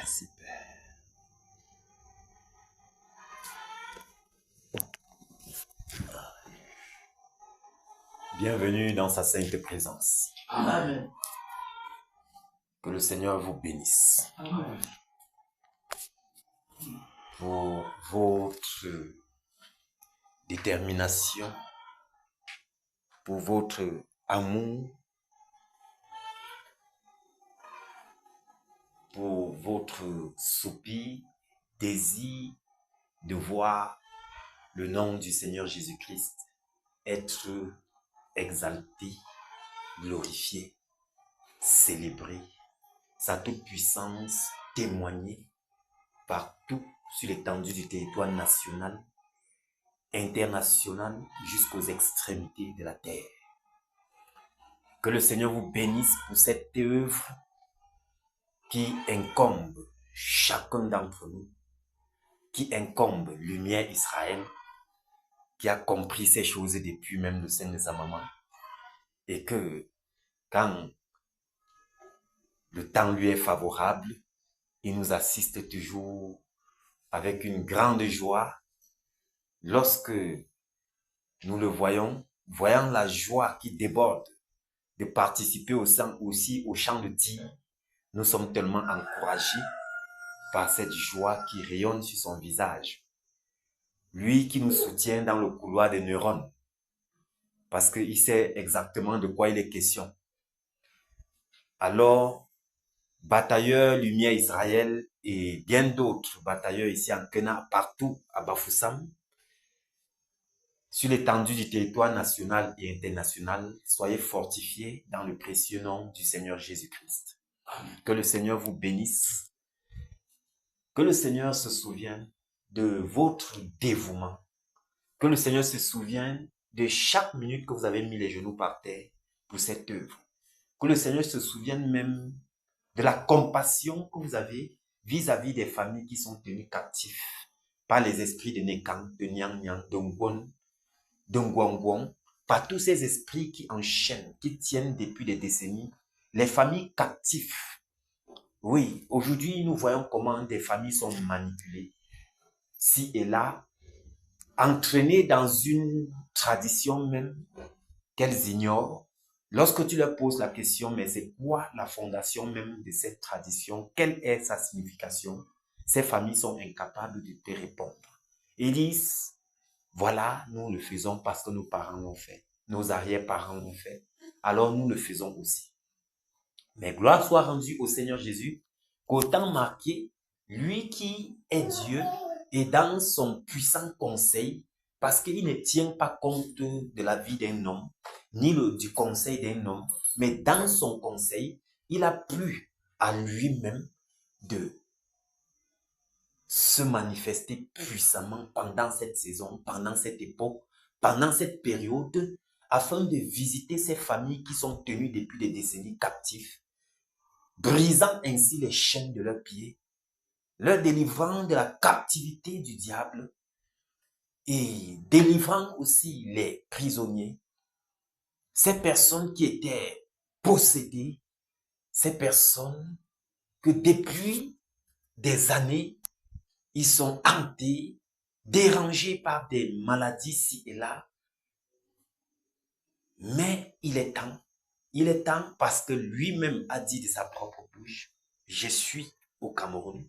Merci, Père. Bienvenue dans sa sainte présence. Amen. Que le Seigneur vous bénisse. Amen. Pour votre détermination, pour votre amour, pour votre soupir, désir de voir le nom du Seigneur Jésus-Christ être exalté, glorifié, célébré, sa toute-puissance témoignée partout sur l'étendue du territoire national, international, jusqu'aux extrémités de la terre. Que le Seigneur vous bénisse pour cette œuvre qui incombe chacun d'entre nous, qui incombe Lumière Israël, qui a compris ces choses depuis même le sein de sa maman, et que quand le temps lui est favorable, il nous assiste toujours avec une grande joie. Lorsque nous le voyons, voyant la joie qui déborde de participer aussi au chant de tir, nous sommes tellement encouragés par cette joie qui rayonne sur son visage. Lui qui nous soutient dans le couloir des neurones, parce qu'il sait exactement de quoi il est question. Alors, batailleur Lumière Israël et bien d'autres batailleurs ici en Kenya, partout à Bafoussam, sur l'étendue du territoire national et international, soyez fortifiés dans le précieux nom du Seigneur Jésus-Christ. Que le Seigneur vous bénisse. Que le Seigneur se souvienne de votre dévouement. Que le Seigneur se souvienne de chaque minute que vous avez mis les genoux par terre pour cette œuvre. Que le Seigneur se souvienne même de la compassion que vous avez vis-à-vis des familles qui sont tenues captives par les esprits de Nekang, de Nyang Nyang, de Ngwon, de Ngwangwon, par tous ces esprits qui enchaînent, qui tiennent depuis des décennies les familles captives. Oui, aujourd'hui, nous voyons comment des familles sont manipulées, ci et là, entraînées dans une tradition même qu'elles ignorent. Lorsque tu leur poses la question, mais c'est quoi la fondation même de cette tradition? Quelle est sa signification? Ces familles sont incapables de te répondre. Ils disent, voilà, nous le faisons parce que nos parents l'ont fait, nos arrière-parents l'ont fait, alors nous le faisons aussi. Mais gloire soit rendue au Seigneur Jésus, qu'au temps marqué, lui qui est Dieu est dans son puissant conseil, parce qu'il ne tient pas compte de la vie d'un homme, ni du conseil d'un homme, mais dans son conseil, il a plu à lui-même de se manifester puissamment pendant cette saison, pendant cette époque, pendant cette période, afin de visiter ces familles qui sont tenues depuis des décennies captives, brisant ainsi les chaînes de leurs pieds, leur délivrant de la captivité du diable et délivrant aussi les prisonniers, ces personnes qui étaient possédées, ces personnes que depuis des années, ils sont hantés, dérangés par des maladies ci et là. Mais il est temps parce que lui-même a dit de sa propre bouche, je suis au Cameroun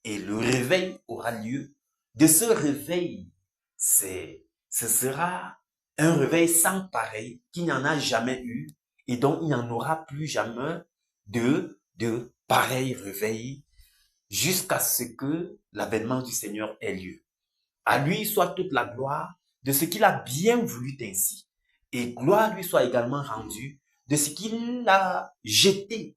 et le réveil aura lieu. De ce réveil, ce sera un réveil sans pareil, qu'il n'y en a jamais eu et dont il n'y en aura plus jamais de pareil réveil jusqu'à ce que l'avènement du Seigneur ait lieu. À lui soit toute la gloire de ce qu'il a bien voulu ainsi. Et gloire lui soit également rendue de ce qu'il a jeté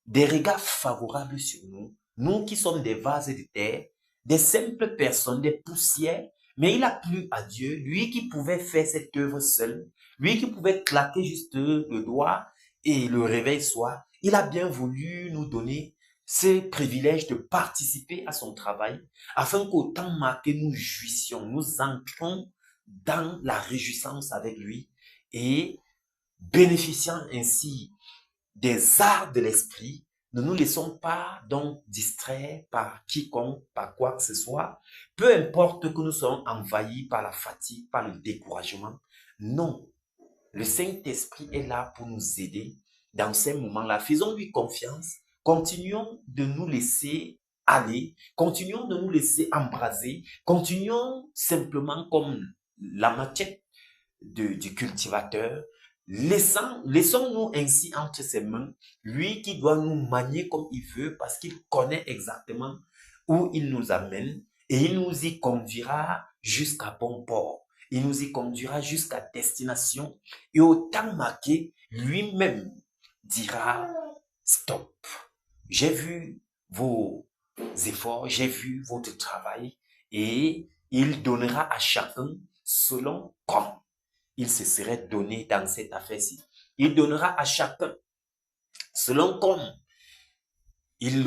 des regards favorables sur nous, nous qui sommes des vases de terre, des simples personnes, des poussières, mais il a plu à Dieu, lui qui pouvait faire cette œuvre seul, lui qui pouvait claquer juste le doigt et le réveil soit, il a bien voulu nous donner ce privilège de participer à son travail, afin qu'au temps marqué, nous jouissions, nous entrons dans la réjouissance avec lui et bénéficiant ainsi des arts de l'esprit, ne nous laissons pas donc distraire par quiconque, par quoi que ce soit. Peu importe que nous soyons envahis par la fatigue, par le découragement. Non, le Saint-Esprit est là pour nous aider dans ces moments-là. Faisons-lui confiance. Continuons de nous laisser aller. Continuons de nous laisser embraser. Continuons simplement comme la machette du cultivateur. Laissons-nous ainsi entre ses mains. Lui qui doit nous manier comme il veut parce qu'il connaît exactement où il nous amène et il nous y conduira jusqu'à bon port. Il nous y conduira jusqu'à destination et au temps marqué, lui-même dira stop. J'ai vu vos efforts, j'ai vu votre travail et il donnera à chacun selon comme il se serait donné dans cette affaire-ci. Il donnera à chacun selon comme il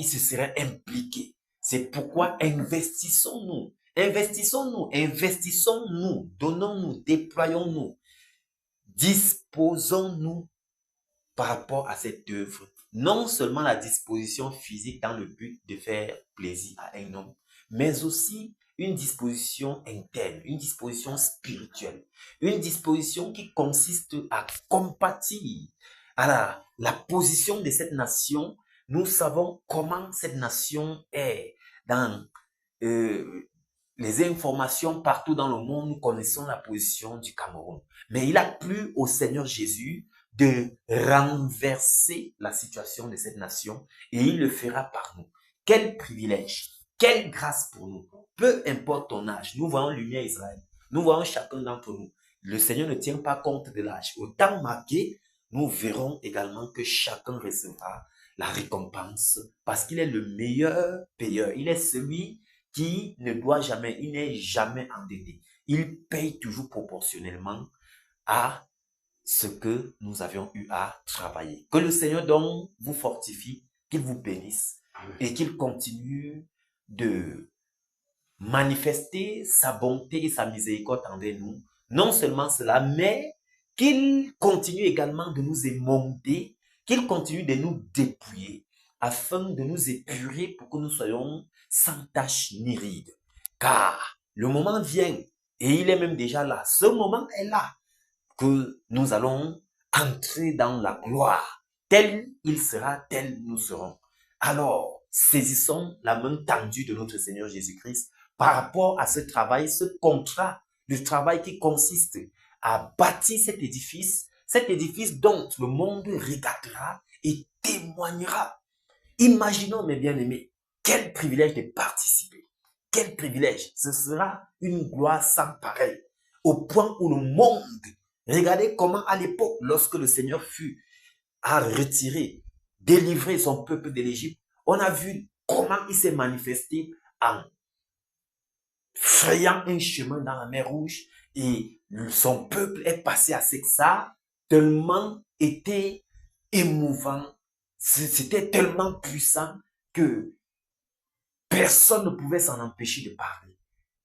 se serait impliqué. C'est pourquoi investissons-nous, donnons-nous, déployons-nous, disposons-nous par rapport à cette œuvre. Non seulement la disposition physique dans le but de faire plaisir à un homme, mais aussi une disposition interne, une disposition spirituelle, une disposition qui consiste à compatir à la position de cette nation. Nous savons comment cette nation est dans les informations partout dans le monde. Nous connaissons la position du Cameroun. Mais il a plu au Seigneur Jésus de renverser la situation de cette nation et il le fera par nous. Quel privilège, quelle grâce pour nous. Peu importe ton âge, nous voyons Lumière Israël, nous voyons chacun d'entre nous. Le Seigneur ne tient pas compte de l'âge. Au temps marqué, nous verrons également que chacun recevra la récompense parce qu'il est le meilleur payeur. Il est celui qui ne doit jamais, il n'est jamais endetté. Il paye toujours proportionnellement à ce que nous avions eu à travailler. Que le Seigneur donc vous fortifie, qu'il vous bénisse et qu'il continue de manifester sa bonté et sa miséricorde envers nous. Non seulement cela, mais qu'il continue également de nous émonder, qu'il continue de nous dépouiller afin de nous épurer pour que nous soyons sans tache ni ride. Car le moment vient et il est même déjà là. Ce moment est là que nous allons entrer dans la gloire. Tel il sera, tel nous serons. Alors, saisissons la main tendue de notre Seigneur Jésus-Christ par rapport à ce travail, ce contrat, le travail qui consiste à bâtir cet édifice dont le monde regardera et témoignera. Imaginons, mes bien-aimés, quel privilège de participer. Quel privilège. Ce sera une gloire sans pareil. Au point où le monde, regardez comment à l'époque, lorsque le Seigneur fut à retirer, délivrer son peuple de l'Égypte, on a vu comment il s'est manifesté en frayant un chemin dans la mer Rouge et son peuple est passé à ça, tellement était émouvant, c'était tellement puissant que personne ne pouvait s'en empêcher de parler.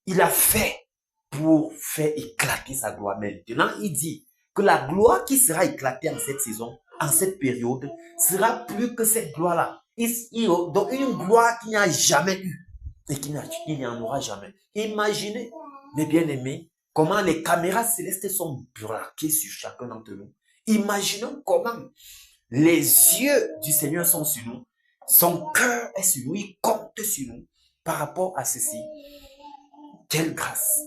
Il a fait pour faire éclater sa gloire. Maintenant, il dit que la gloire qui sera éclatée en cette saison, en cette période, sera plus que cette gloire-là. Donc, une gloire qu'il n'y a jamais eu et qu'il n'y en aura jamais. Imaginez, mes bien-aimés, comment les caméras célestes sont braquées sur chacun d'entre nous. Imaginons comment les yeux du Seigneur sont sur nous. Son cœur est sur nous. Il compte sur nous par rapport à ceci. Quelle grâce!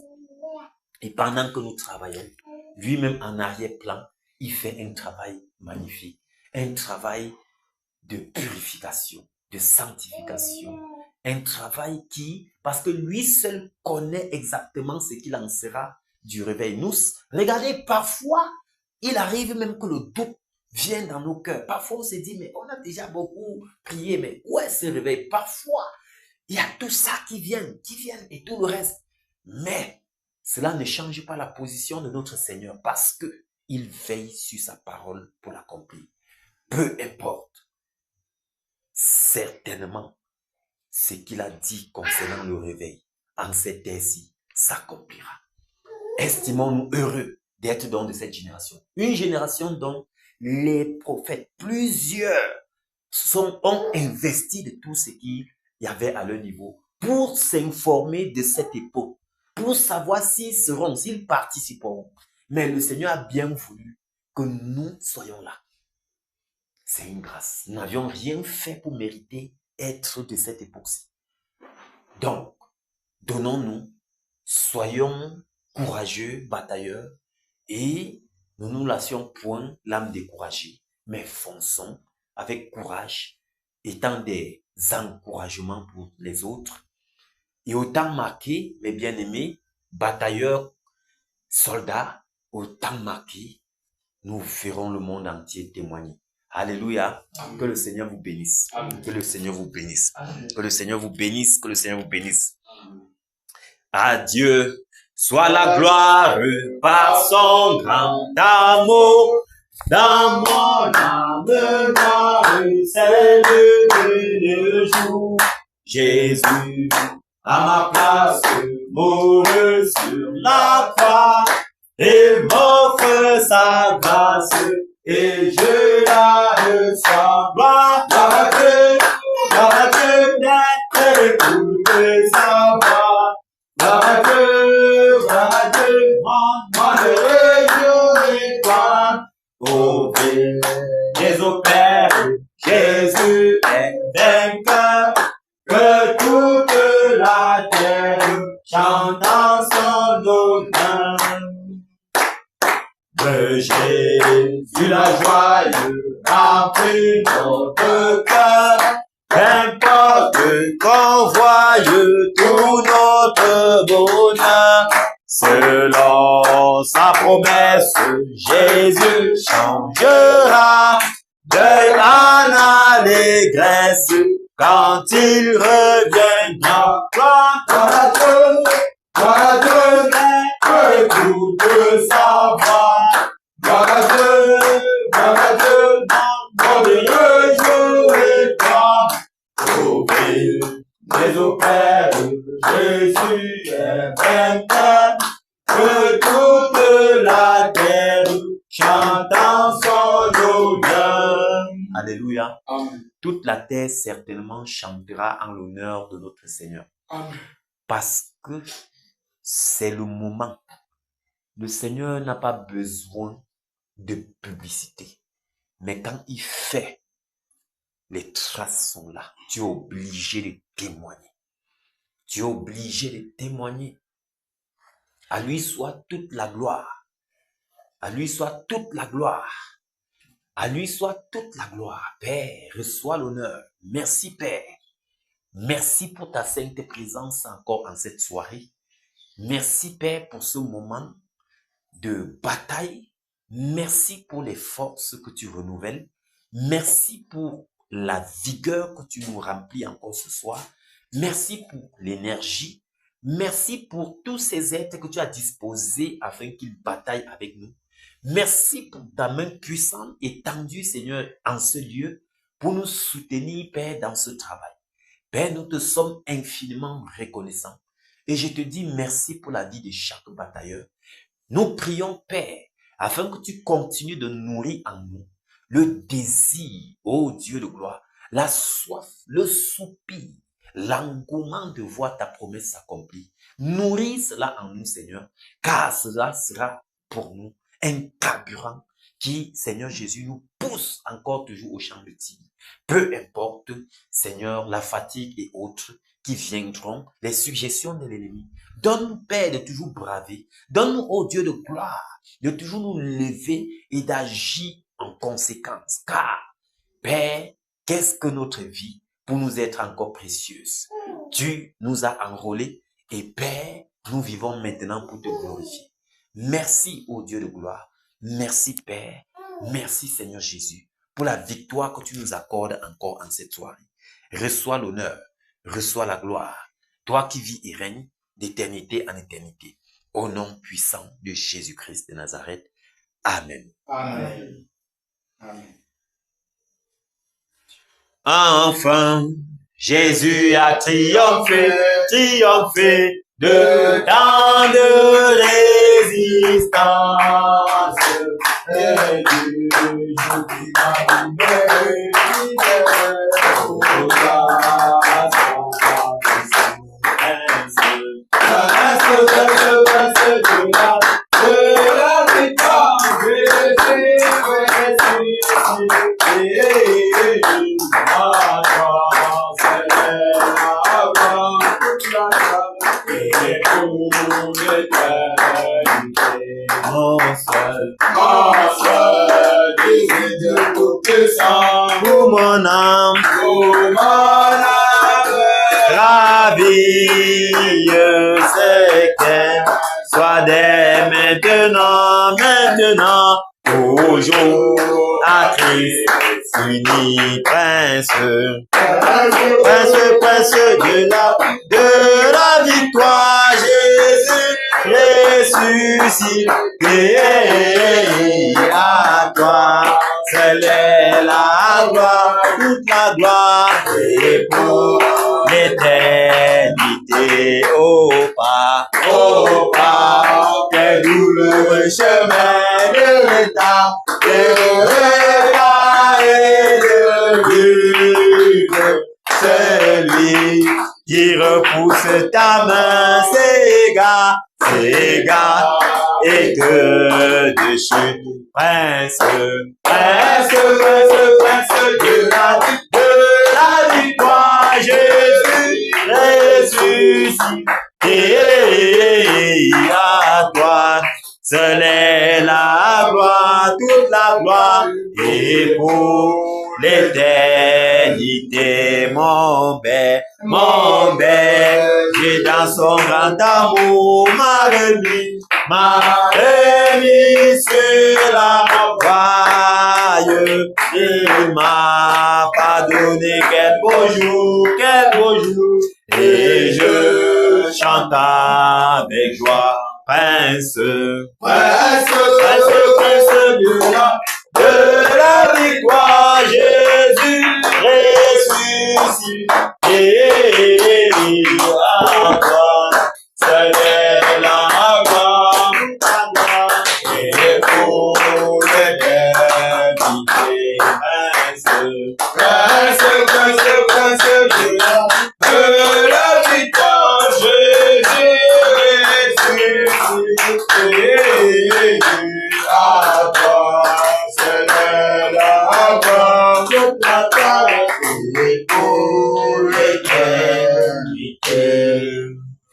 Et pendant que nous travaillons, lui-même en arrière-plan, il fait un travail magnifique. Un travail de purification, de sanctification. Un travail qui, parce que lui seul connaît exactement ce qu'il en sera du réveil. Nous, regardez, parfois, il arrive même que le doute vienne dans nos cœurs. Parfois, on se dit, mais on a déjà beaucoup prié, mais où est ce réveil? Parfois, il y a tout ça qui vient et tout le reste. Mais cela ne change pas la position de notre Seigneur parce que il veille sur sa parole pour l'accomplir. Peu importe, certainement, ce qu'il a dit concernant le réveil en cette terre-ci s'accomplira. Estimons-nous heureux d'être dans de cette génération. Une génération dont les prophètes, plusieurs ont investi de tout ce qu'il y avait à leur niveau pour s'informer de cette époque, pour savoir s'ils participeront. Mais le Seigneur a bien voulu que nous soyons là. C'est une grâce. Nous n'avions rien fait pour mériter être de cette époque-ci. Donc, donnons-nous, soyons courageux, batailleurs, et ne nous laissons point l'âme découragée, mais fonçons avec courage, étant des encouragements pour les autres, et autant marqués, mes bien-aimés, batailleurs, soldats, autant marqués, nous ferons le monde entier témoigner. Alléluia. Amen. Que le Seigneur vous bénisse. Amen. Que le Seigneur vous bénisse. Amen. Que le Seigneur vous bénisse. Que le Seigneur vous bénisse. Amen. À Dieu soit la gloire par son grand amour. Dans mon âme noire, c'est le jour. Jésus, à ma place, mourut sur la croix et m'offre sa grâce. Et je la reçois, gloire à Dieu, d'être l'écoute de sa voix. Gloire à Dieu, moi je réjouis toi. Ô Dieu, au Père, Jésus est vainqueur, que toute la terre chante en son honneur. De Jésus la joyeuse remplit notre cœur, qu'importe qu'on voie tout notre bonheur. Selon sa promesse, Jésus changera deuil en allégresse quand il reviendra. Gloire à Dieu, écoute sa voix. Gloire à Dieu, mon Dieu, et toi. Sauvé, mais au Père, Jésus est vainqueur, que toute la terre chante en son honneur. Alléluia. Amen. Toute la terre certainement chantera en l'honneur de notre Seigneur. Amen. Parce que c'est le moment. Le Seigneur n'a pas besoin de publicité. Mais quand il fait, les traces sont là. Tu es obligé de témoigner. Tu es obligé de témoigner. À lui soit toute la gloire. À lui soit toute la gloire. À lui soit toute la gloire. Père, reçois l'honneur. Merci Père. Merci pour ta sainte présence encore en cette soirée. Merci Père pour ce moment de bataille. Merci pour les forces que tu renouvelles. Merci pour la vigueur que tu nous remplis encore ce soir. Merci pour l'énergie. Merci pour tous ces êtres que tu as disposés afin qu'ils bataillent avec nous. Merci pour ta main puissante et tendue, Seigneur, en ce lieu pour nous soutenir, Père, dans ce travail. Père, nous te sommes infiniment reconnaissants. Et je te dis merci pour la vie de chaque batailleur. Nous prions, Père, afin que tu continues de nourrir en nous le désir, ô Dieu de gloire, la soif, le soupir, l'engouement de voir ta promesse s'accomplir. Nourris cela en nous, Seigneur, car cela sera pour nous un carburant qui, Seigneur Jésus, nous pousse encore toujours au champ de tir. Peu importe, Seigneur, la fatigue et autres qui viendront, les suggestions de l'ennemi. Donne-nous, Père, de toujours braver. Donne-nous, ô Dieu de gloire, de toujours nous lever et d'agir en conséquence. Car, Père, qu'est-ce que notre vie pour nous être encore précieuse? Tu nous as enrôlés et Père, nous vivons maintenant pour te glorifier. Merci, ô Dieu de gloire. Merci, Père. Merci, Seigneur Jésus, pour la victoire que tu nous accordes encore en cette soirée. Reçois l'honneur, reçois la gloire. Toi qui vis et règnes d'éternité en éternité. Au nom puissant de Jésus-Christ de Nazareth. Amen. Amen. Amen. Enfin, Jésus a triomphé, triomphé de tant de résistance. Et Dieu nous a libérés, libérés. sang, pour mon âme, pour mon âme, raville ce qu'elle soit dès maintenant, toujours, à Christ, uni, prince de la victoire, Jésus ressuscité, à toi, seule est la gloire, toute la gloire, et pour l'éternité, au pas, quel douloureux chemin de l'état, de regard et de vivre, celui qui repousse ta main, s'égare, et que de chute, prince de la victoire, Jésus ressuscité, à toi, seule est la gloire, toute la gloire, et pour l'éternité, mon Père, Dieu dans son grand amour m'a remis sur la paille, il m'a pardonné, quel beau jour, et je chante avec joie, prince de la victoire, Jésus ressuscité, à toi, seul est la gloire, et pour l'éternité, prince de la victoire, Jésus ressuscité, à toi, seul est la gloire, toute la gloire, et pour l'éternité.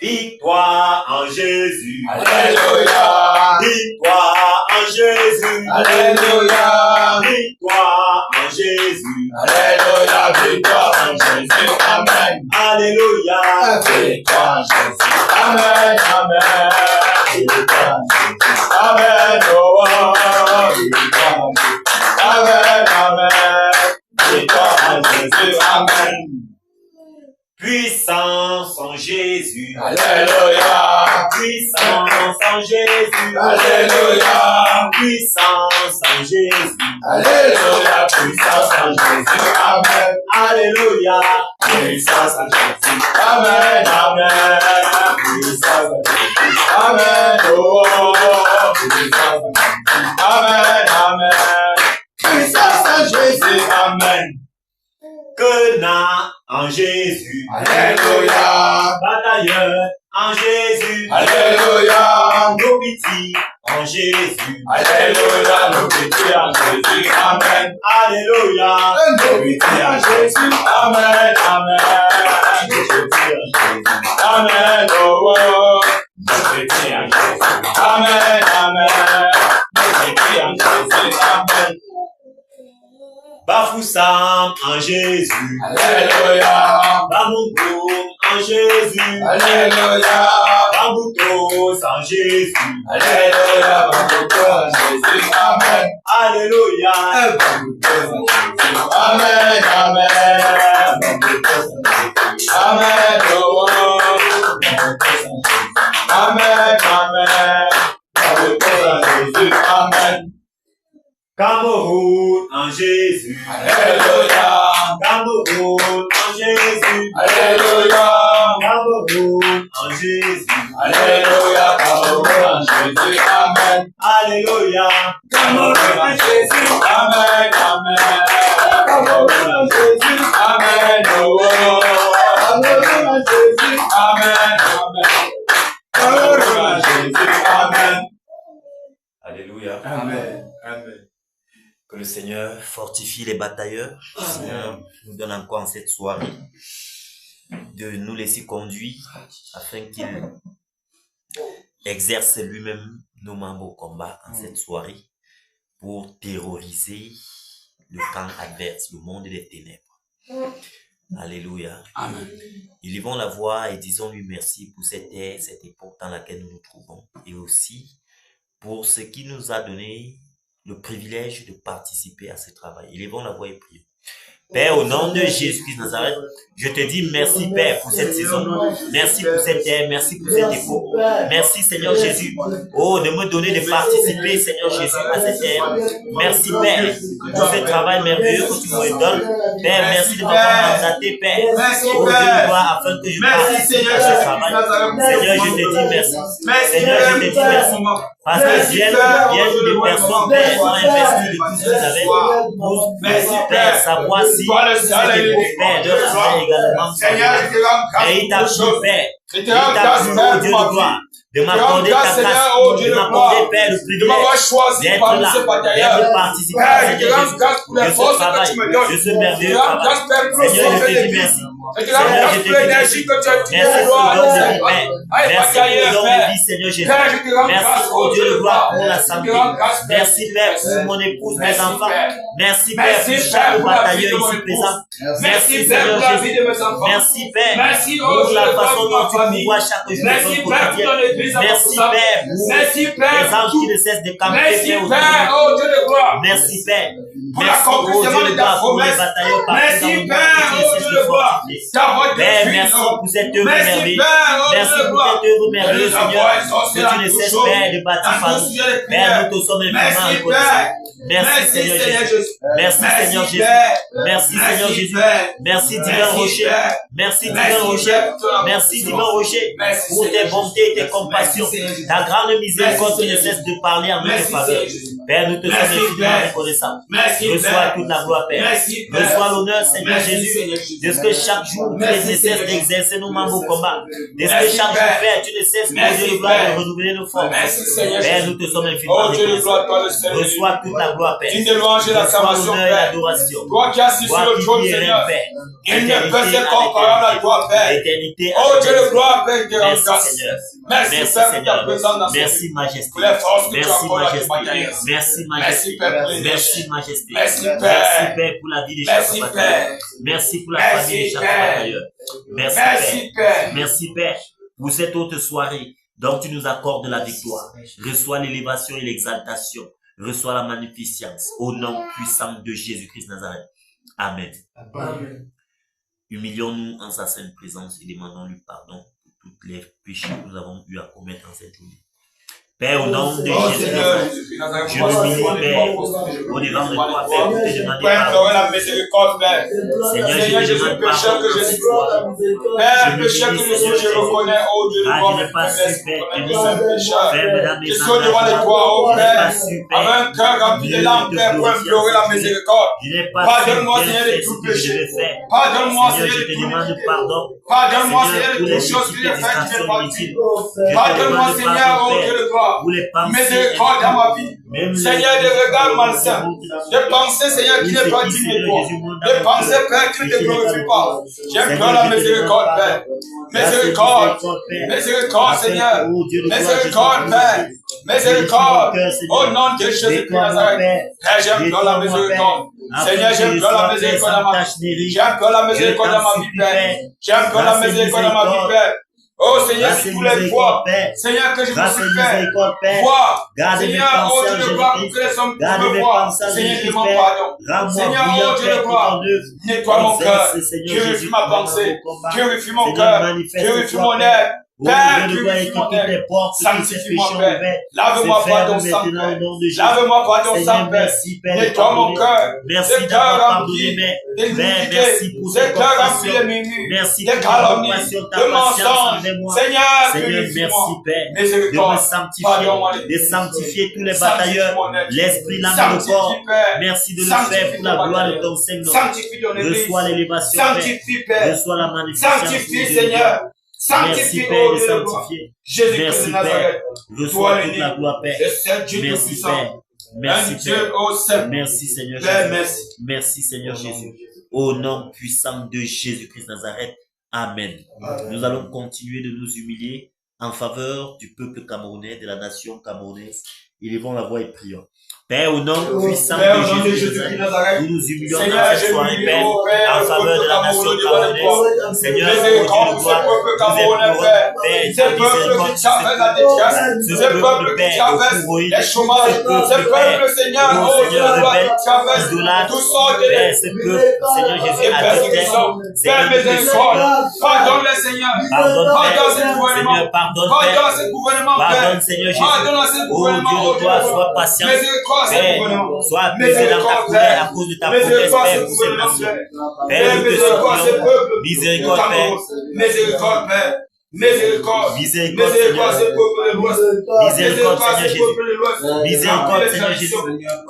Victoire en Jésus, alléluia, victoire en Jésus, alléluia, victoire en Jésus, alléluia, victoire en Jésus, amen, alléluia, victoire en Jésus, amen, amen, victoire en Jésus, amen, oh, victoire en Jésus, amen, amen, victoire en Jésus, amen. puissance en Jésus, Alléluia, puissance en Jésus, alléluia, puissance en Jésus, alléluia, puissance en Jésus, amen, alléluia, puissance en Jésus, amen, amen, puissance en Jésus, amen, oh, puissance en Jésus, amen, amen, puissance en Jésus, amen, que n'a en Jésus, alléluia, batailleur en Jésus, alléluia, Nobiti en Jésus, alléluia, nos petits en Jésus, amen, alléluia, nos petits en Jésus, amen, amen, nos petits en Jésus, amen, oh, oh, nos petits en Jésus, amen, amen, nos petits en Jésus, amen, Bafoussam en Jésus, alléluia, Bamoukou en Jésus, alléluia, Bamboutos en Jésus, alléluia, Bambuto en Jésus, amen, alléluia, Bambuto en Jésus, amen, amen, Bambuto en Jésus, amen, oh, oh, Bambuto en Jésus, amen, amen, Bambuto en Jésus, amen, Cameroun en Jésus, alléluia, Cameroun en Jésus, alléluia, Cameroun en Jésus, alléluia, Cameroun en Jésus, amen, alléluia, Cameroun en Jésus, amen, amen, Cameroun en Jésus, amen, oh, oh, Cameroun en Jésus, amen, amen, Cameroun en Jésus, amen, alléluia, amen, amen. que le Seigneur fortifie les batailleurs, que le Seigneur nous donne encore en cette soirée de nous laisser conduire afin qu'il exerce lui-même nos membres au combat en cette soirée pour terroriser le camp adverse, le monde des ténèbres. Alléluia. Amen. Élevons la voix et disons-lui merci pour cette ère, cette époque dans laquelle nous nous trouvons. Et aussi pour ce qui nous a donné le privilège de participer à ce travail. Élevons la voix et prions. Père, au nom de Jésus-Christ de Nazareth, je te dis merci, Père, pour cette saison. Merci pour cette ère. Merci pour cette époque. Merci, Seigneur Jésus. Oh, de me donner de participer, Seigneur Jésus, à cette ère. Merci, Père, pour ce travail merveilleux que tu me donnes. Père, merci de m'avoir mandaté, Père. Oh, Dieu de gloire, afin que je participe à ce travail. Seigneur, je te dis merci. Seigneur, je te dis merci. Parce que bien des personnes, Père, ont investi de tout ce qu'ils avaient pour, Père, savoir si c'était pour Père, de faire également. Et il t'a plu, Père. Il t'a plu, oh Dieu de gloire, de m'accorder ta grâce, de m'accorder, Père, le privilège d'être là, de participer à Seigneur Jésus, de ce travail, de ce merveilleux travail. Seigneur, je te dis merci. Seigneur, je te dis merci. Merci pour le don de vie, Père. Merci pour le don de vie, Seigneur Jésus. Merci, oh Dieu de gloire, pour la santé. Merci, Père, pour mon épouse, mes enfants. Merci, Père, pour chaque batailleur ici présent. Merci, Seigneur Jésus. Merci, Père, pour la façon dont tu pourvois chaque jour de ton quotidien. Merci, Père, pour les anges qui ne cessent de camper, Père, aujourd'hui. Merci, Père. Merci, oh Dieu de gloire, pour les batailleurs partout dans le monde qui ne cessent de fortifier. Père, merci pour cette œuvre merveilleuse. Merci pour cette œuvre merveilleuse, Seigneur, que tu ne cesses, Père, de bâtir par nous. Père, nous te sommes infiniment reconnaissants. Merci, Seigneur Jésus. Merci, Seigneur Jésus. Merci, Seigneur Jésus. Merci, divin rocher. Merci, divin rocher. Merci, divin rocher, pour tes bontés et tes compassions. Ta grande miséricorde qui ne cesse de parler en notre faveur. Père, nous te sommes infiniment reconnaissants. Reçois toute la gloire, Père. Reçois l'honneur, Seigneur Jésus, de ce que chaque jour tu ne cesses d'exercer nos membres au combat. De ce que chaque jour, Père, tu ne cesses, mon Dieu de gloire, de renouveler nos forces. Père, nous te sommes infiniment reconnaissants. Reçois toute la gloire, Père. Reçois l'honneur et l'adoration. Toi qui assis sur le trône, Seigneur. Il ne peut être comparable à toi, Père. Oh Dieu de gloire, Père, que merci, Seigneur. Merci, Père, pour ta présence dans merci, Majesté. Pour les forces que tu merci, accordes à tes Majesté. batailleurs. Merci, Majesté. Merci, Père, pour les merci, Majesté. Merci, Père. Merci, Père, pour la vie de chaque Merci, batailleur. Père. Merci pour la Merci, famille de chaque Père. batailleur. Merci, Merci, Père. Père. Merci, Père, pour cette haute soirée dont tu nous accordes la victoire. Reçois l'élévation et l'exaltation. Reçois la magnificence au nom puissant de Jésus-Christ Nazareth. Amen. Amen. Humilions-nous en sa sainte présence et demandons-lui pardon pour tous les péchés que nous avons eu à commettre en cette journée. Père, au nom de Oh Jésus Seigneur, Nazareth, je m'humilie, Père, au devant de toi, Père, pour te demander Père, pardon. la miséricorde, Père. Seigneur, Seigneur, je je te suis demande pécheur pardon que je pour cette suis. soirée. Père, pécheur que je suis, je reconnais, oh Dieu, de Ah, moi, je n'ai pas su, faiblesse, Père, je suis un pécheur. Père, mesdames, Je mes suis devant de toi, oh je n'ai pas Père, su, avec Père, un cœur rempli de larmes, Père, pour implorer la miséricorde. je n'ai pas su Pardonne-moi, bien Seigneur, faire de ce tout que je péché. devais faire. Pardonne-moi, Seigneur, Seigneur, je de te tout demande péché. pardon. Pardonne-moi, Seigneur, Seigneur, pour de les toutes choses que multiples j'ai faites qui distractions n'est pas inutiles. utile. Je te Pardonne-moi, demande Seigneur, pardon, oh Dieu Père, de gloire. pour les pensées Miséricorde dans ma vie. même Seigneur, des regards malsains, des pensées, Seigneur, qui n'est pas digne de toi, des pensées, Père, qui ne te glorifient pas. J'implore la miséricorde, Père. Miséricorde, miséricorde, Seigneur. Miséricorde, Père. Miséricorde, au nom de Jésus-Christ Nazareth. Père, j'implore la miséricorde. Seigneur, j'implore la miséricorde dans ma vie. J'implore la miséricorde dans ma vie, Père. J'implore la miséricorde dans ma vie, Père. Oh Seigneur, sur tous les fois, Seigneur, que je me suis fait voir, Seigneur, oh Dieu de gloire, pour que les hommes puissent me voir, Seigneur, je demande pardon. Seigneur, oh Dieu de gloire, nettoie mon cœur, purifie ma pensée, purifie mon cœur, purifie mon être. Père, purifie mon être, sanctifie-moi, Père, lave-moi par ton sang, Père, lave-moi par ton sang, Père, nettoie mon cœur, le cœur rempli d'iniquité, le cœur rempli de murmures, de calomnies, de mensonges. Seigneur, purifie-moi, miséricorde, pardonne-moi, de sanctifier tous les batailleurs, l'esprit, l'âme, le corps. Merci de le faire pour la gloire de ton Seigneur. Sanctifie ton église, Reçois l'élévation, sanctifie, Père, reçois la magnificence. sanctifie, Seigneur. Merci, Sanctifie, Père, oh de Dieu de gloire. sanctifier. Jésus-Christ de Nazareth. Reçois toute la gloire, Père. C'est Dieu Merci, Tout-Puissant. Père. Merci, Un Dieu Père. au sein. Merci, Seigneur Père, Jésus. merci. Merci, Seigneur Jésus. Au nom puissant de Jésus-Christ de Nazareth. Amen. Nous allons continuer de nous humilier en faveur du peuple camerounais, de la nation camerounaise Élevons la voix et prions. Père, au nom puissant Père, au nom de de Jésus, Jésus de Nazareth, nous nous humilions Seigneur, dans cette je soirée, m'humilie, Père, ô Père, en faveur de la nation camerounaise. Seigneur, oh Dieu de gloire, nous implorons, Père, ta miséricorde sur ce peuple, Père, au fourroïde, ce peuple, Père, oh Seigneur, rebelle, idolâtre, Père, ce peuple, Seigneur Jésus, adultère, Seigneur, pardonne-les, Seigneur. pardonne, Père, Seigneur, pardonne, Père, pardonne, Seigneur Jésus, oh Dieu de gloire, sois patient, Père, sois apaisé dans ta colère à cause de ta promesse, Père, pour cette nation. Père, nous te supplions, miséricorde, Père. Miséricorde, Père. Miséricorde. Miséricorde, Miséricorde, Seigneur. ce peuple de l'Ouest. Miséricorde, Seigneur Jésus. Miséricorde, Seigneur Jésus.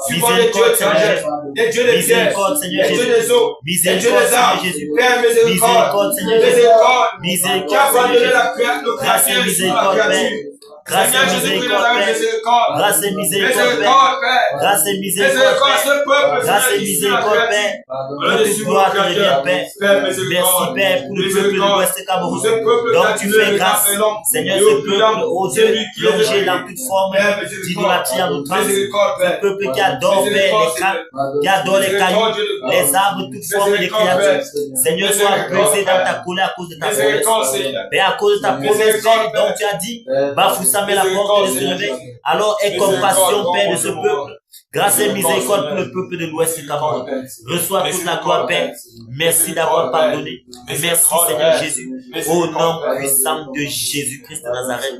Miséricorde, Seigneur Jésus. Les dieux des pierres, Miséricorde, Seigneur les dieux Jésus. des eaux, les dieux Miséricorde, des Seigneur arbres. Jésus. Père, Miséricorde, Seigneur Jésus. miséricorde. Qui a Miséricorde, Seigneur abandonné Jésus. la créature, le Grâce et créateur, miséricorde, la Père. créature. Grâce et Seigneur Jésus-Christ, miséricorde, Père. miséricorde. Grâce et miséricorde, Père. Miséricorde, Père. Grâce et miséricorde, Miséricorde, ce Père. peuple, Grâce et Seigneur, ici, la miséricorde, créature. Père. Voilà, Notre gloire te revient, Père. Père, Merci, miséricorde. Père, pour le peuple de l'Ouest Cameroun. Ce peuple Donc, qui tu a fais tué grâce, les appelants. Seigneur, Et ce au peuple, bilan, oh celui Dieu, qui est plongé réveillé. dans toute forme Père, miséricorde. d'idolâtrie en outrance. Miséricorde, Ce Père. peuple qui adore, Père, les crânes, qui adore les cailloux, les arbres, toute forme de créatures. Seigneur, sois apaisé dans ta colère à cause de ta Miséricorde, promesse. Seigneur. Père, à cause de ta promesse, Père, donc tu as dit, Bafoussam est la porte de ce réveil. Alors, aie compassion, Père, de ce peuple. Grâce et miséricorde pour le peuple de l'Ouest Cameroun. Reçois toute la gloire, Père. Merci d'avoir pardonné. Merci, Seigneur Jésus. Au nom puissant de Jésus-Christ de Nazareth.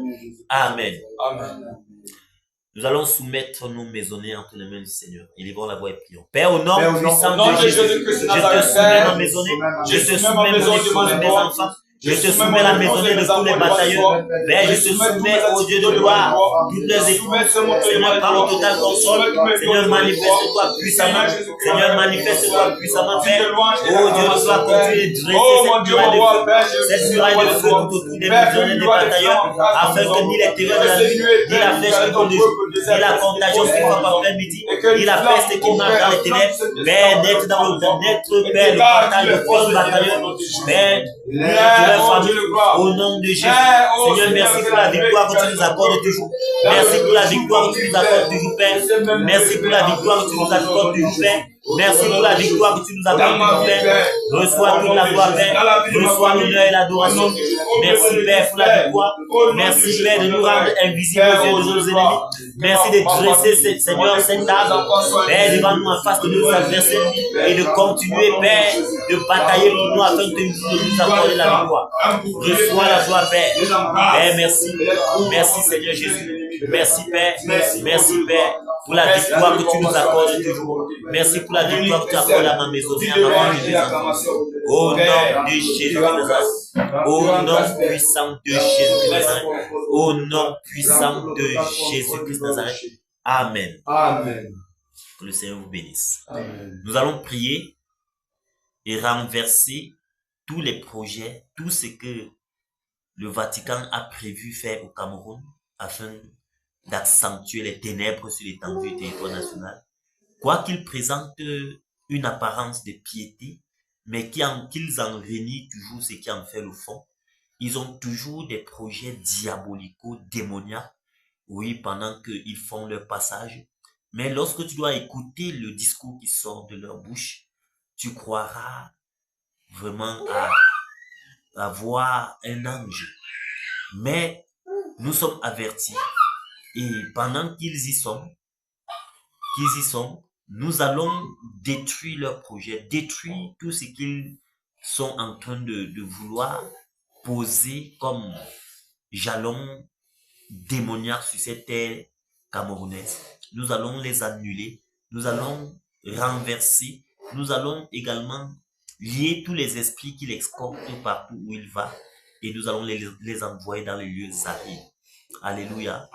Amen. Amen. Nous allons soumettre nos maisonnées entre les mains du Seigneur. Élevons la voix et prions. Père, au nom Père, au puissant nom de de Jésus, Jésus-Christ de je te Nazareth, soumets Père. ma maisonnée. Je Je te soumets soumets ma mon maison épouse, devant mes toi. enfants. Je Je te soumets soumets la mon maisonnée épouse de et tous mes les enfants bataillons. devant toi. Père, je Je te soumets tous soumets mes au Dieu de activités gloire, devant toi. toutes les Je écoutes. soumets ce montant Seigneur, devant par le toi. total Je console. soumets tous mes Seigneur, devant toi. manifeste-toi puissamment. Seigneur Jésus-Christ, Seigneur, manifeste-toi puissamment, Tu Père. te louanges et Oh Dieu de l'acclamation, gloire, Père. continue de dresser Oh mon cette Dieu, muraille mon de roi, feu. Père, je Cette suis muraille de devant feu toi. tout autour des Père, maisonnées des batailleurs, afin que ni les terreurs de la nuit, ni la flèche qui vole de jour, ni la contagion qui frappe en plein midi, ni la peste qui marche dans les ténèbres, mais naître dans le naître, Père, le partage de force batailleur, Père, de leur famille, au nom de Jésus. Seigneur, merci pour la victoire que tu nous accordes toujours. Merci pour la victoire que tu nous accordes toujours, Père. Merci pour la victoire que tu nous accordes toujours, Père. Merci pour la victoire que tu nous accordes toujours, Père. Reçois toute la gloire, Père. Reçois l'honneur et l'adoration. Merci, Père, pour la victoire. Merci, Père, de nous rendre invisibles aux yeux de nos ennemis. Merci de dresser, Seigneur, cette table, Père, devant nous en face de nos adversaires et de continuer, Père, de batailler pour nous afin de nous accorder la victoire. Reçois la joie, Père. Père, merci. Merci, Seigneur Jésus. Merci, Père. Merci, Père, pour la victoire que tu nous accordes toujours. Merci pour la victoire que tu accordes à ma maison et à ma famille. Au nom de Jésus de Nazareth. Au nom puissant de Jésus de Nazareth. Au nom puissant de Jésus-Christ de Nazareth. Amen. Amen. Que le Seigneur vous bénisse. Amen. Nous allons prier et renverser tous les projets, tout ce que le Vatican a prévu faire au Cameroun afin d'accentuer les ténèbres sur l'étendue du territoire national. Quoiqu'ils présentent une apparence de piété, mais qu'ils en renient toujours ce qui en fait le fond, ils ont toujours des projets diabolico démoniaques, oui, pendant qu'ils font leur passage. Mais lorsque tu dois écouter le discours qui sort de leur bouche, tu croiras vraiment à voir un ange. Mais nous sommes avertis. Et pendant qu'ils y sont, nous allons détruire leurs projets, détruire tout ce qu'ils sont en train de vouloir poser comme jalon démoniaque sur cette terre camerounaise. Nous allons les annuler, nous allons renverser, nous allons également lier tous les esprits qu'il exporte partout où il va et nous allons les envoyer dans les lieux arides. Alléluia.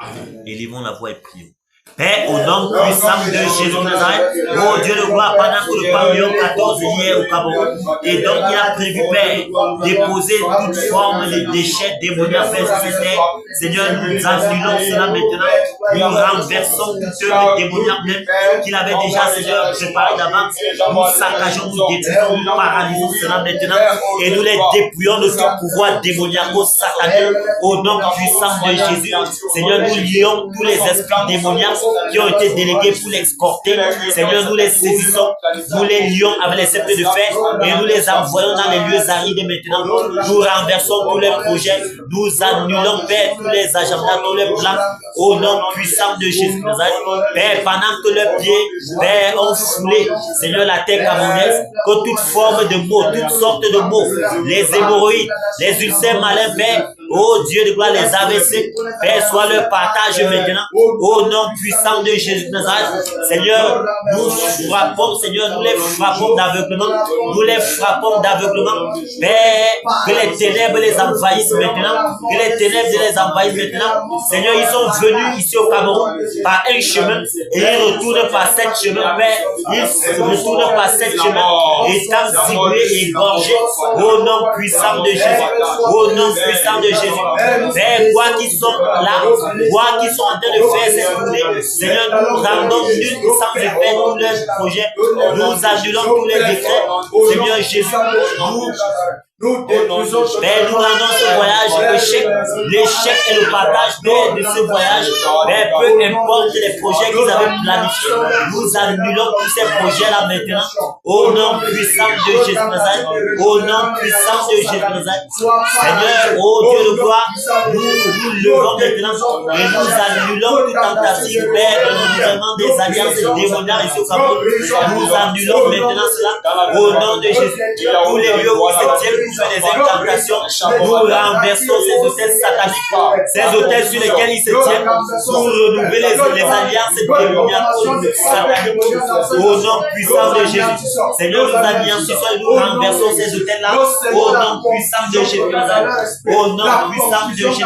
Élevons la voix et prions. Père, au nom puissant de Jésus de Nazareth, oh Dieu de gloire, pendant que le pape Léon XIV hier au Cameroun, et donc il a prévu, Père, déposer toute forme de déchets démoniaques vers cette terre. Seigneur, nous annulons cela maintenant, nous renversons toute œuvre démoniaque même qu'il avait déjà, Seigneur, préparé d'avance. Nous saccageons, nous détruisons, nous paralysons cela maintenant, et nous les dépouillons de tout pouvoir démoniaque-satané au nom puissant de Jésus. Seigneur, nous lions tous les esprits démoniaques qui ont été délégués pour l'exporter. Seigneur, nous les saisissons, nous les lions avec les sceptres de fer et nous les envoyons dans les lieux arides maintenant. Nous renversons tous les projets, nous annulons, Père, tous les agendas, tous les plans, au nom puissant de Jésus. Père, pendant que leurs pieds, Père, ont foulé, Seigneur, la terre camerounaise, que toute forme de maux, toutes sortes de maux, les hémorroïdes, les ulcères malins, Père, oh Dieu de gloire, les AVC, Père, soit leur partage maintenant, au nom puissant de Jésus de Nazareth. Seigneur, nous frappons, Seigneur, nous les frappons d'aveuglement, nous les frappons d'aveuglement. Père, que les ténèbres les envahissent maintenant, que les ténèbres les envahissent maintenant. Seigneur, ils sont venus ici au Cameroun par un chemin et ils retournent par sept chemins, Père. Ils retournent par sept chemins, étant ciblés et égorgés au nom puissant de Jésus, au nom puissant de Jésus. Père, quoi qu'ils sont là, quoi qu'ils sont en train de faire cette journée, Seigneur, nous rendons nul sans effet tous leurs projets, nous annulons tous les décrets, Seigneur Jésus, Père, nous rendons ce voyage l'échec et le partage, Père, de ce voyage. Père, peu importe les projets qu'ils avaient planifiés, nous annulons tous ces projets-là maintenant. Au nom puissant de Jésus Nazareth, au nom puissant de Jésus Nazareth. Seigneur, ô Dieu de gloire, nous levons maintenant et nous annulons toute tentative, Père, de renouvellement des alliances démoniaques ici au Cameroun. Nous annulons maintenant cela au nom de Jésus. Tous les lieux où se tiennent pour faire des incantations, nous renversons ces hôtels sataniques, ces hôtels sur lesquels ils se tiennent pour renouveler les alliances démoniaques sataniques. Au nom puissant de Jésus. Seigneur, nous alliançons et nous renversons ces hôtels-là au nom puissant de Jésus. Au nom puissant de Jésus.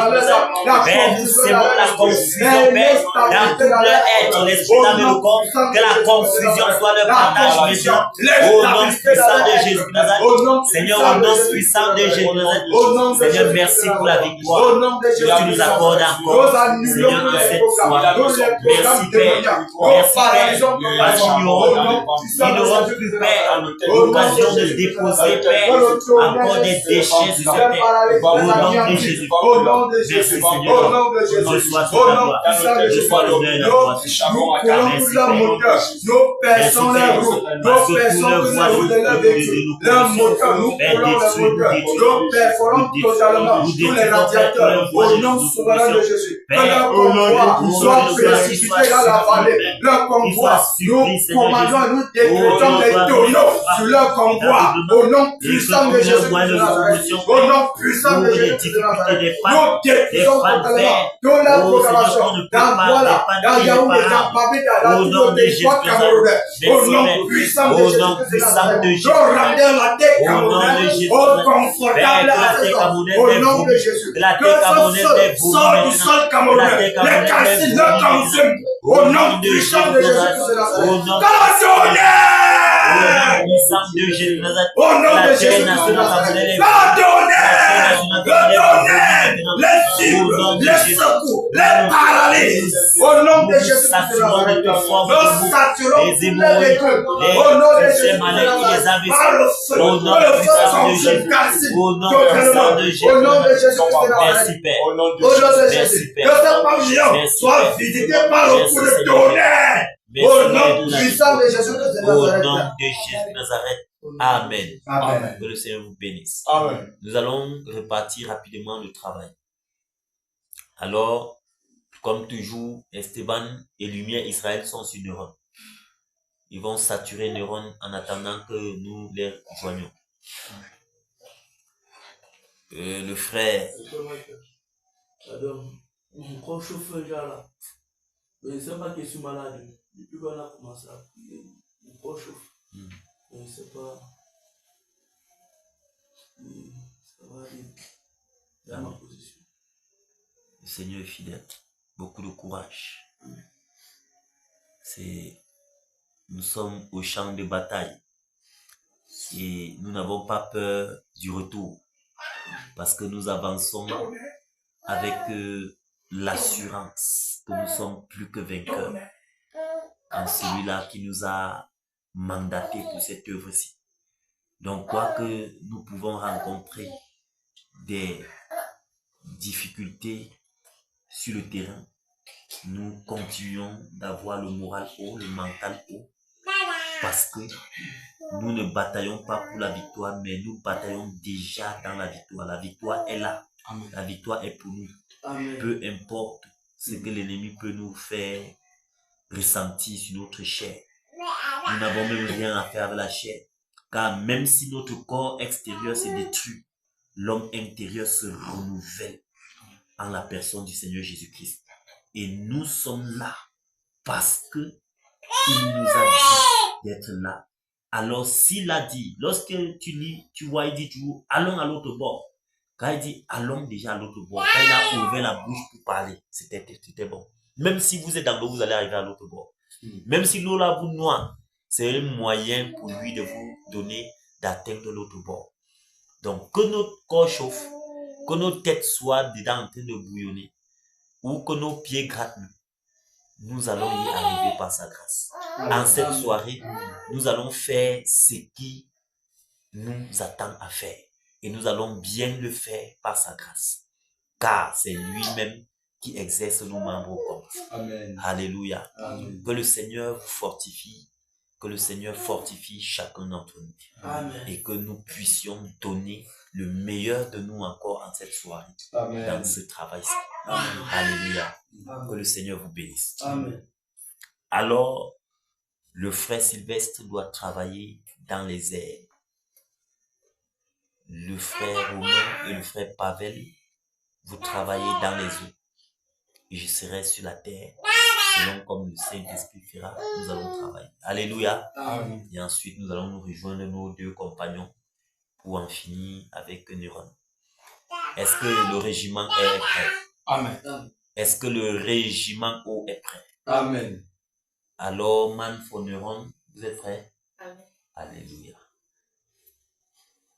Père, nous sémons la confusion, Père, dans tout leur être, l'esprit, l'âme et le corps, que la confusion soit leur partage maintenant. Au nom puissant de Jésus. Seigneur, au nom puissant de Jésus. Seigneur, merci pour la victoire que tu nous accordes encore. Seigneur, pour cette fois. Merci, Père. Merci, Père. Parce qu'ils n'auront plus, Père, l'occasion de déposer, Père, encore des déchets sur cette terre. Au nom de Jésus. Merci, Seigneur. Reçois toute la gloire. Reçois l'honneur et la gloire. Merci, Père. Merci, Père. Parce que pour le voir de nous, Père, nous perforons totalement tous les radiateurs au nom souverain de Jésus. Que leur convoi soit précipité dans la vallée. Leur convoi, nous commandons et nous décrétons des tonneaux sur leur convoi au nom puissant de Jésus. Au nom puissant de Jésus. Nous détruisons totalement toute la programmation dans Douala, dans Yaoundé, dans Babida, dans tous les territoires camerounais. Au nom puissant de Jésus. Nous rendons la terre camerounaise au confortable au nom de Jésus. Que ce sol sort du sol camerounais. Les calcines le consument. Au nom puissant de Jésus. Au nom de Jésus. Les cibles, les secours, les paralyses. Au nom de Jésus. Nous saturons les véhicules. Au nom de Jésus. Par le feu. Que le feu consume calcine. Au nom de Jésus. Merci, Père. Au nom de Jésus. Que ce pavillon soit visité par le coup de tonnerre. Au nom puissant de Jésus de Nazareth. Au nom de Jésus de Nazareth. Amen. Amen. Que le Seigneur vous bénisse. Amen. Nous allons repartir rapidement le travail. Alors, comme toujours, Esteban et Lumière Israël sont sur Neuron. Ils vont saturer Neuron en attendant que nous les rejoignions. Le frère. Mon proche chauffeur là. Mais c'est pas que je suis malade. Depuis qu'on a commencé à prier, mon proche chauffeur. Mais c'est pas. Ça va aller dans ma position. Le Seigneur est fidèle. Beaucoup de courage. Nous sommes au champ de bataille. Et nous n'avons pas peur du retour. Parce que nous avançons avec l'assurance que nous sommes plus que vainqueurs en celui-là qui nous a mandaté pour cette œuvre-ci. Donc, quoi que nous pouvons rencontrer des difficultés sur le terrain, nous continuons d'avoir le moral haut, le mental haut, parce que nous ne bataillons pas pour la victoire, mais nous bataillons déjà dans la victoire. La victoire est là. Amen. La victoire est pour nous. Amen. Peu importe ce que l'ennemi peut nous faire ressentir sur notre chair. Nous n'avons même rien à faire avec la chair. Car même si notre corps extérieur se détruit, l'homme intérieur se renouvelle en la personne du Seigneur Jésus-Christ. Et nous sommes là parce que il nous a dit d'être là. Alors s'il a dit, lorsque tu lis, tu vois, il dit toujours, allons à l'autre bord. Quand il dit, allons déjà à l'autre bord, quand il a ouvert la bouche pour parler, c'était bon. Même si vous êtes dans l'eau, vous allez arriver à l'autre bord. Même si l'eau là vous noie, c'est un moyen pour lui de vous donner d'atteindre l'autre bord. Donc, que notre corps chauffe, que nos têtes soient dedans en train de bouillonner, ou que nos pieds grattent, nous allons y arriver par sa grâce. En cette soirée, nous allons faire ce qui nous attend à faire. Et nous allons bien le faire par sa grâce. Car c'est lui-même qui exerce nos membres au compte. Amen. Alléluia. Amen. Que le Seigneur vous fortifie. Que le Seigneur fortifie chacun d'entre nous. Amen. Et que nous puissions donner le meilleur de nous encore en cette soirée. Amen. Dans ce travail-ci. Alléluia. Que le Seigneur vous bénisse. Amen. Alors, le frère Sylvestre doit travailler dans les airs. Le frère Romain et le frère Pavel, vous travaillez dans les eaux. Et je serai sur la terre. Selon comme le Saint-Esprit fera, nous allons travailler. Alléluia. Amen. Et ensuite, nous allons nous rejoindre nos deux compagnons pour en finir avec Neuron. Est-ce que le régiment est prêt? Amen. Est-ce que le régiment O est prêt? Amen. Alors, Man for Neuron, vous êtes prêts? Amen. Alléluia.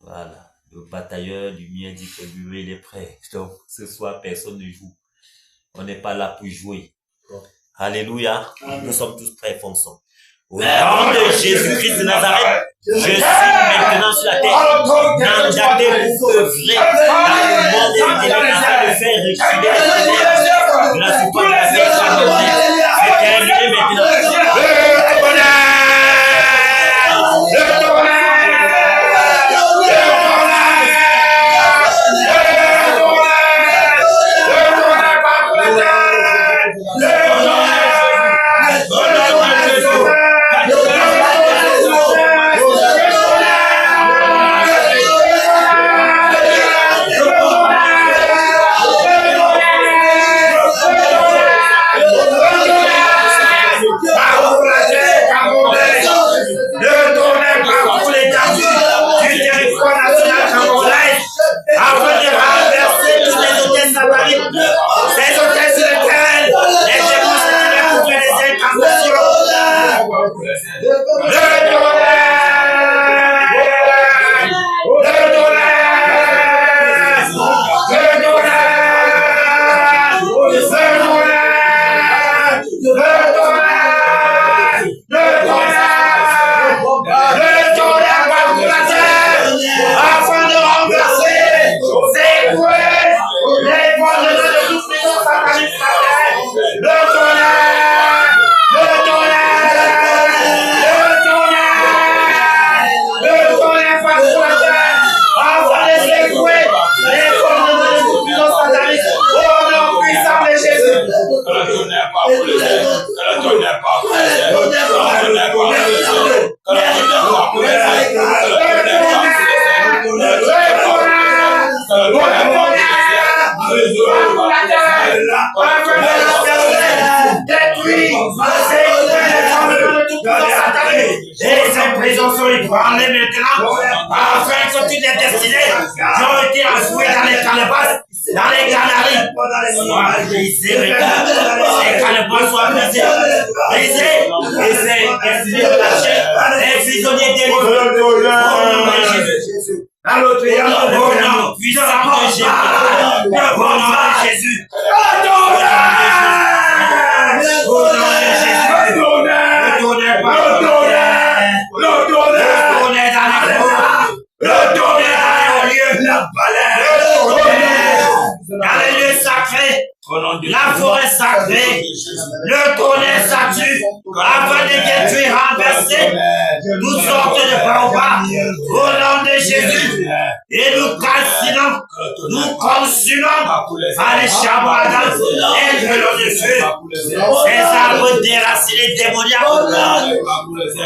Voilà. Le batailleur du mien dit que lui, il est prêt. Donc, ce soir, personne ne joue. On n'est pas là pour jouer. Alléluia. Nous sommes tous prêts, fonçons. Au nom de Jésus-Christ de Nazareth, je suis maintenant sur la terre, mandaté pour œuvrer dans le monde et de faire reculer de la support de la terre. C'est terminé maintenant. dans les lieux sacrés, la forêt sacrée, le tonnerre s'attue afin de détruire, renverser toutes sortes de barbares au nom de Jésus. Et nous calcinons, nous consumons par les charbons ardents et de l'eau de feu ces arbres déracinés démoniaques.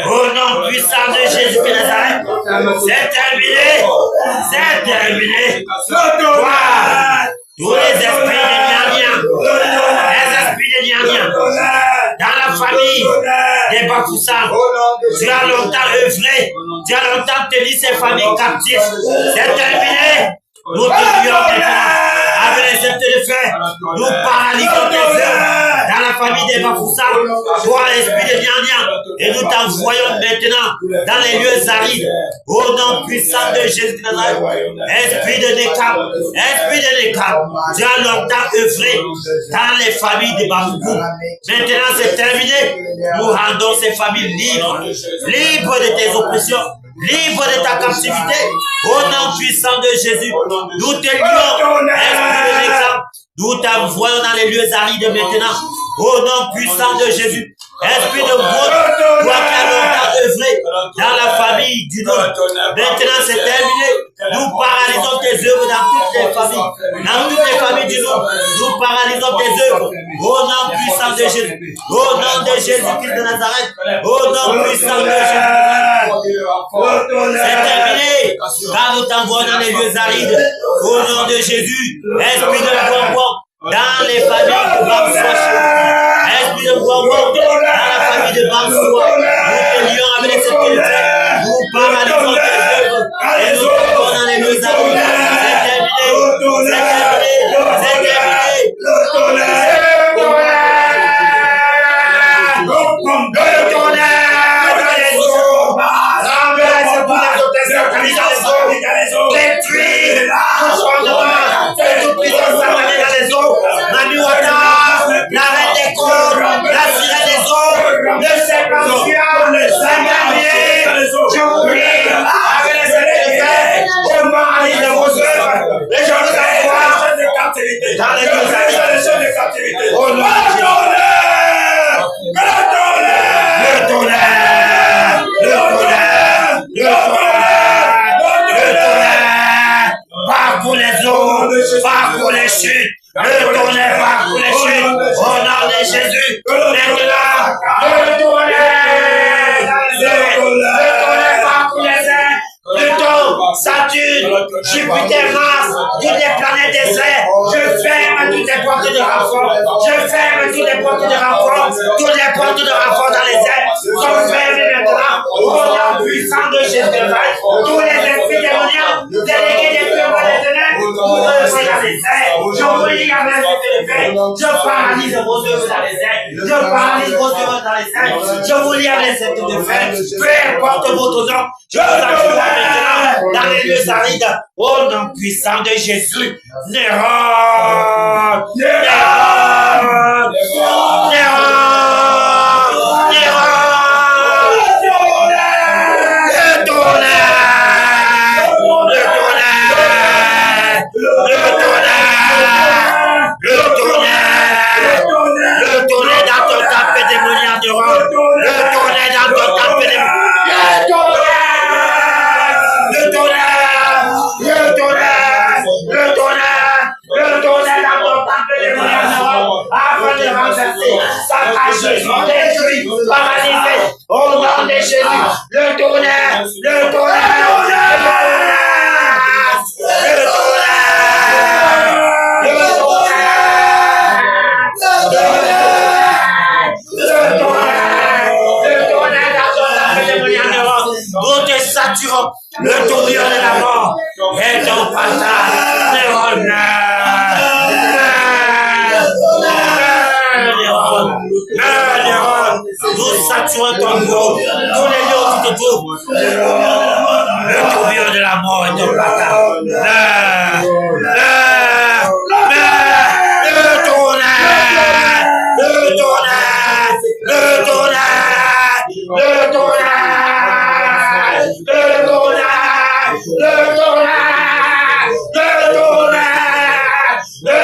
Au nom puissant de Jésus de Nazareth, c'est terminé, c'est terminé. Tous les esprits de Niania, les esprits de Niania, dans la famille des Bafoussam, tu as longtemps œuvré, tu as longtemps tenu ces familles captives. C'est terminé. Nous te prions maintenant avec les êtres de fer. Nous paralysons tes œuvres dans la famille des Bafoussam, toi l'esprit de Niania, et nous t'envoyons maintenant dans les lieux arides. Au nom puissant de Jésus de Nazareth, esprit de Nekab, tu as longtemps œuvré dans les familles des Bafoussam. Maintenant c'est terminé. Nous rendons ces familles libres de tes oppressions, libres de ta captivité. Au nom puissant de Jésus, nous te lions, esprit de Nekab. Nous t'envoyons dans les lieux arides maintenant. Au nom puissant de Jésus, esprit de Gaude, toi qui as longtemps œuvré dans la famille du Nord. Maintenant c'est terminé. Nous paralysons tes œuvres dans toutes les familles. Dans toutes les familles du Nord. Nous paralysons tes œuvres. Au nom puissant de Jésus. Au nom de Jésus-Christ de Nazareth. Au nom puissant de Jésus. C'est terminé. Car nous t'envoyons dans les lieux arides. Au nom de Jésus. Esprit de Bonbon. Dans les familles de Bamsoua, esprit de Bonbon, dans la famille de Bamsoua, nous te lions avec les sécurités, nous paralysons tes œuvres et nous tombons dans les lieux arides. C'est terminé, c'est terminé, le tonnerre dans les eaux, renverse tous les hôtels satanisés dans les eaux, détruis tout changement, fais toute puissance satanée dans les eaux. Manuata, la reine des côtes, la sirène des eaux, le serpentia, le saint-dernier, je vous prie, avec les êtres de fer, je paralyse vos œuvres, et je vous envoie dans les deux années. Au nom de Jésus. Le tonnerre, parcours les eaux, parcours les chutes. Le tonnerre parcourt les chutes. Au nom de Jésus. Maintenant, le tonnerre parcourt les airs. Pluton, Saturne, Jupiter, Mars, toutes les planètes des airs. Je ferme toutes les portes de renfort. Je ferme toutes les portes de renfort. Toutes les portes de renfort dans les airs sont fermées maintenant. Au nom puissant de Jésus. Tous les esprits démoniaques, délégués des feux par les ténèbres, pour œuvrer dans les airs. Je vous lis avec les effets. Je paralyse vos œuvres dans les airs. Je paralyse vos œuvres dans les airs. Je vous lis avec les effets de fer. Peu importe votre nom, je vous accueille maintenant dans les lieux arides. Au nom puissant de Jésus. Néron! Néron! Néron! Néron! Le tonnerre dans ton tapis démoniaque de Rome. Le tonnerre dans ton tapis démoniaque. Le tonnerre dans ton tapis démoniaque de Rome. Afin de renverser, saccager, détruire, paralyser. Au nom de Jésus. Le tonnerre. Nous te saturons le tourbillon de la mort et ton passage nous saturons ton corps, tous les lieux qui te trouvent. Le tourbillon de la mort et ton passage. Le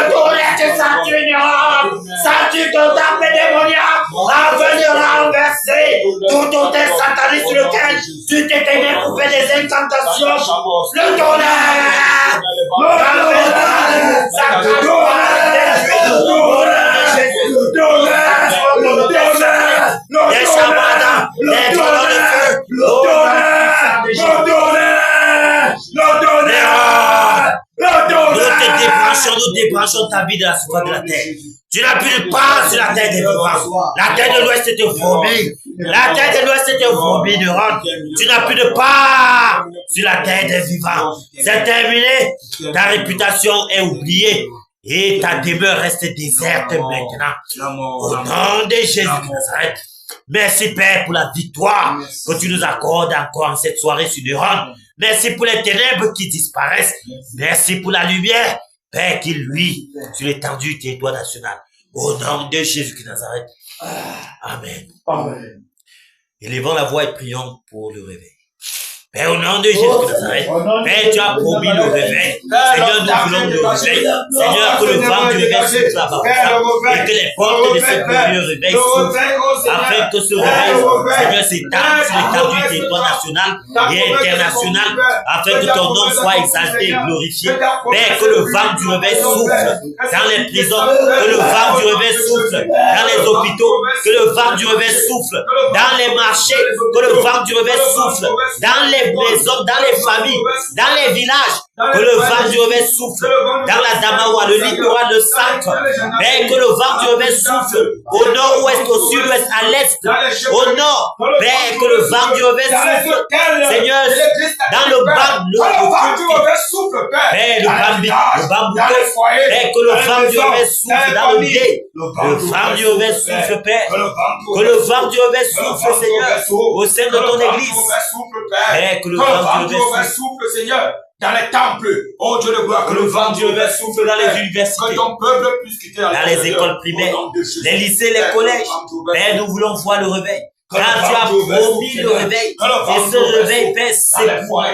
incantations, le tonnerre, dans le montagne, ça des chamades, des trônes de feu, nous débranchons ta vie de la surface de la terre. Tu n'as plus de part sur la terre des vivants. La terre de l'ouest est vomi. La terre de l'ouest est vomi de ronde. Tu n'as plus de part sur la terre des vivants. C'est terminé. Ta réputation est oubliée. Et ta demeure reste déserte maintenant. Au nom de Jésus de Nazareth. Merci Père pour la victoire que tu nous accordes encore en cette soirée sur le ronde. Merci pour les ténèbres qui disparaissent. Merci pour la lumière, Père, qui luit sur l'étendue du territoire national. Au nom de Jésus de Nazareth. Amen. Amen. Élevons la voix et prions pour le réveil. Père, au nom de Jésus de Nazareth, Père, tu as promis le réveil. Seigneur, nous voulons le réveil. Seigneur, que le vent du réveil souffle là-bas. Et que les portes de ce glorieux réveil s'ouvrent. Afin que ce réveil, Seigneur, s'étende sur l'étendue du territoire national et international. Afin que ton nom soit exalté et glorifié. Père, que le vent du réveil souffle dans les prisons. Que le vent du réveil souffle dans les hôpitaux. Que le vent du réveil souffle dans les marchés. Que le vent du réveil souffle dans les maisons, dans les familles, dans les villages, que le vent du réveil souffle dans la Damawa, le littoral, le centre, Père, que le vent du réveil souffle au nord-ouest, au sud-ouest, à l'est, au nord, Père, que le vent du réveil souffle, Seigneur, dans le Père, le bambouquet, Père, que le vent du réveil souffle dans le dé, le vent du réveil souffle, Père, que le vent du réveil souffle, Seigneur, au sein de ton église, Père, que le vent du réveil souffle, Seigneur, dans les temples, oh Dieu de gloire, que le vent du réveil souffle dans les universités, que ton peuple puisse quitter dans les écoles primaires, les lycées, les collèges. Père, nous voulons voir le réveil. Car tu as promis le réveil. Et ce réveil, Père, s'écourra,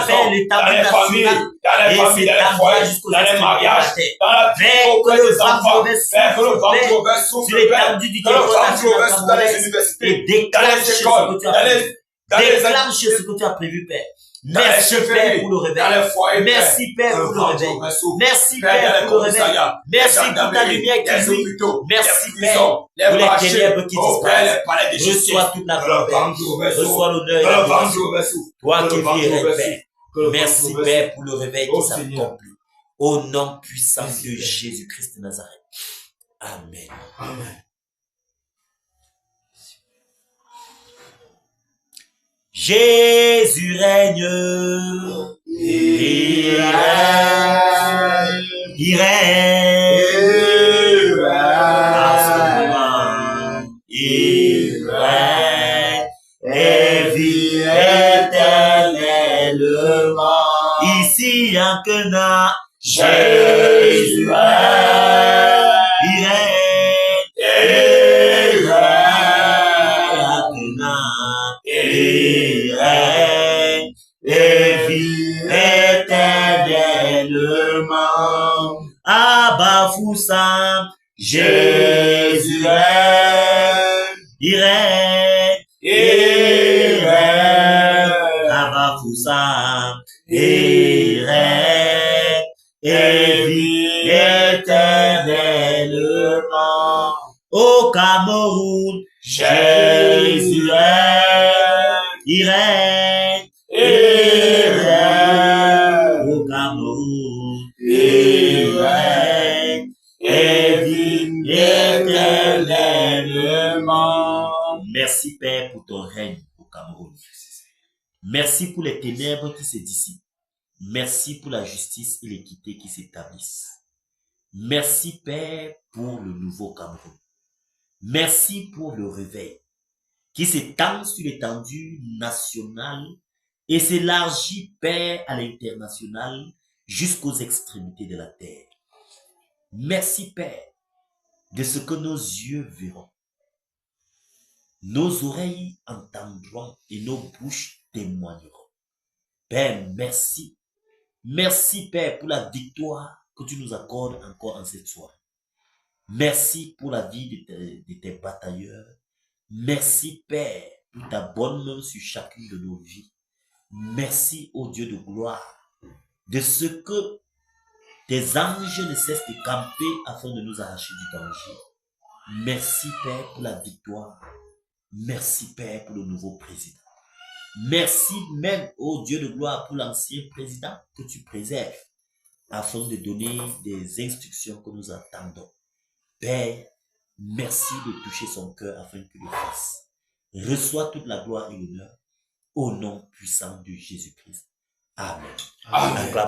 Père, l'étendue nationale. Et s'étendra jusqu'aux extrémités de la terre. Père, que le vent du réveil souffle, Père, sur l'étendue du territoire national et déclenche ce que tu as prévu. Déclenche ce que tu as prévu, Père. Merci Père pour le réveil. Merci Père pour le réveil. Merci Père pour le réveil. Merci pour ta lumière qui brille. Merci Père pour les ténèbres qui disparaissent. Reçois toute la gloire, Père. Reçois l'honneur et la gloire. Toi qui vis et règnes, Père. Merci Père pour le réveil qui s'accomplit. Au nom puissant de Jésus-Christ de Nazareth. Amen. Amen. Jésus règne, il règne, il règne, à ce moment, il règne, et vit éternellement, ici en Cana, Jésus règne, il règne. Abba Foussam, Jésus règne, il règne, il règne, Abba Foussam, il règne, et vit éternellement. Au Cameroun, Jésus règne, il règne, il règne, au Cameroun, il règne, et vit éternellement. Merci Père pour ton règne au Cameroun. Merci pour les ténèbres qui se dissipent. Merci pour la justice et l'équité qui s'établissent. Merci Père pour le nouveau Cameroun. Merci pour le réveil qui s'étend sur l'étendue nationale et s'élargit, Père, à l'international jusqu'aux extrémités de la terre. Merci, Père, de ce que nos yeux verront, nos oreilles entendront et nos bouches témoigneront. Père, merci. Merci, Père, pour la victoire que tu nous accordes encore en cette soirée. Merci pour la vie de tes batailleurs. Merci, Père, pour ta bonne main sur chacune de nos vies. Merci, ô Dieu de gloire, de ce que tes anges ne cessent de camper afin de nous arracher du danger. Merci, Père, pour la victoire. Merci, Père, pour le nouveau président. Merci même, ô Dieu de gloire, pour l'ancien président que tu préserves afin de donner des instructions que nous attendons. Père, merci de toucher son cœur afin qu'il le fasse. Reçois toute la gloire et l'honneur au nom puissant de Jésus-Christ. Amen. Amen. Acclame.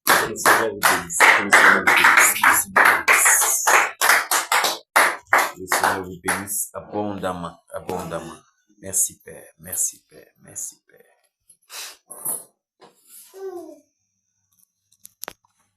Que le Seigneur vous bénisse. Que le Seigneur vous bénisse. Que le Seigneur vous bénisse abondamment, abondamment. Merci Père, merci Père, merci.